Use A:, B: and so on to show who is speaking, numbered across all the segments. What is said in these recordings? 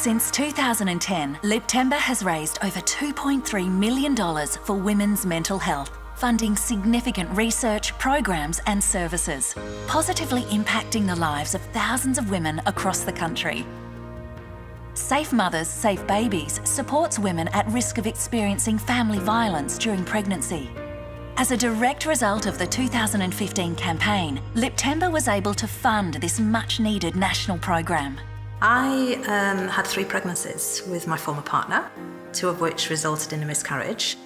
A: Since 2010, Liptember has raised over $2.3 million for women's mental health, funding significant research, programs and services, positively impacting the lives of thousands of women across the country. Safe Mothers, Safe Babies supports women at risk of experiencing family violence during pregnancy. As a direct result of the 2015 campaign, Liptember was able to fund this much-needed national program.
B: I had 3 pregnancies with my former partner, 2 of which resulted in a miscarriage.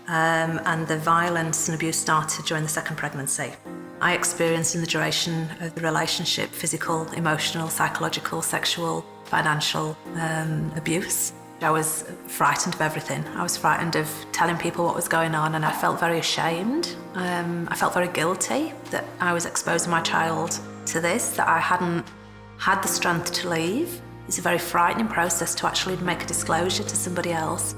B: And the violence and abuse started during the second pregnancy. I experienced in the duration of the relationship physical, emotional, psychological, sexual, financial abuse. I was frightened of everything. I was frightened of telling people what was going on, and I felt very ashamed. I felt very guilty that I was exposing my child to this, that I hadn't had the strength to leave. It's a very frightening process to actually make a disclosure to somebody else.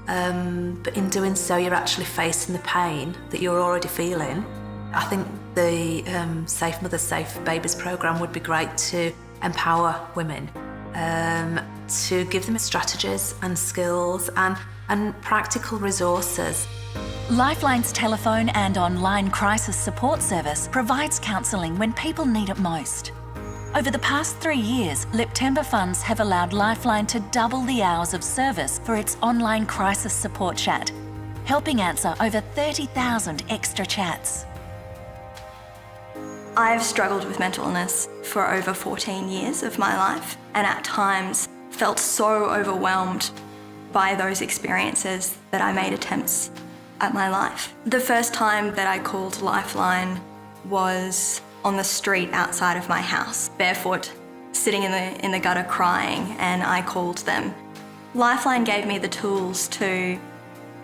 B: But in doing so, you're actually facing the pain that you're already feeling. I think the Safe Mothers, Safe Babies programme would be great to empower women, to give them strategies and skills and practical resources.
A: Lifeline's telephone and online crisis support service provides counselling when people need it most. Over the past 3 years, Liptember funds have allowed Lifeline to double the hours of service for its online crisis support chat, helping answer over 30,000 extra chats.
C: I've struggled with mental illness for over 14 years of my life, and at times felt so overwhelmed by those experiences that I made attempts at my life. The first time that I called Lifeline was on the street outside of my house, barefoot, sitting in the gutter crying, and I called them. Lifeline gave me the tools to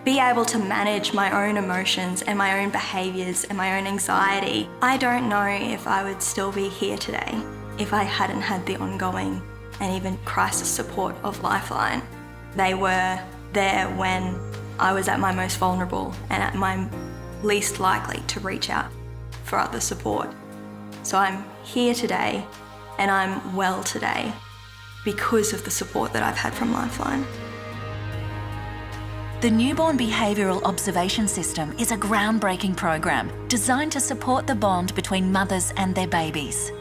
C: be able to manage my own emotions and my own behaviours and my own anxiety. I don't know if I would still be here today if I hadn't had the ongoing and even crisis support of Lifeline. They were there when I was at my most vulnerable and at my least likely to reach out for other support. So I'm here today and I'm well today because of the support that I've had from Lifeline.
A: The Newborn Behavioural Observation System is a groundbreaking program designed to support the bond between mothers and their babies.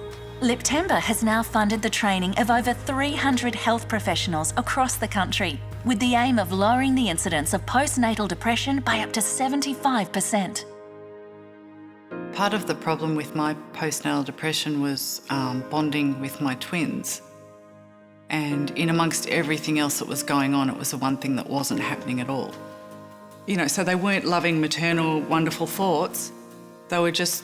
A: Liptember has now funded the training of over 300 health professionals across the country, with the aim of lowering the incidence of postnatal depression by up to 75%.
D: Part of the problem with my postnatal depression was bonding with my twins. And in amongst everything else that was going on, it was the one thing that wasn't happening at all. You know, so they weren't loving, maternal, wonderful thoughts. They were just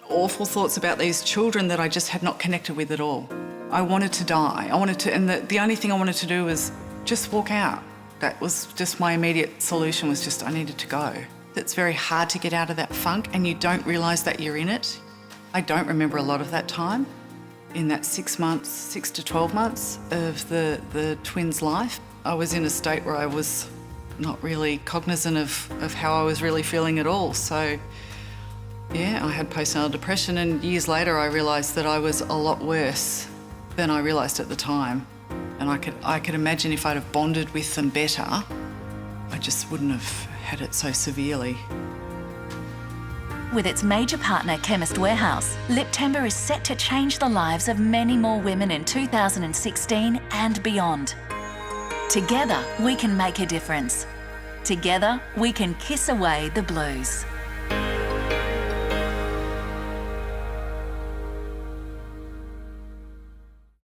D: awful thoughts about these children that I just had not connected with at all. I wanted to die. And the only thing I wanted to do was just walk out. That was just my immediate solution, was just I needed to go. It's very hard to get out of that funk, and you don't realise that you're in it. I don't remember a lot of that time. In that 6 to 12 months of the twins' life, I was in a state where I was not really cognizant of how I was really feeling at all. So, yeah, I had postnatal depression, and years later I realised that I was a lot worse than I realised at the time. And I could imagine if I'd have bonded with them better, I just wouldn't have had it so severely.
A: With its major partner, Chemist Warehouse, Liptember is set to change the lives of many more women in 2016 and beyond. Together, we can make a difference. Together, we can kiss away the blues.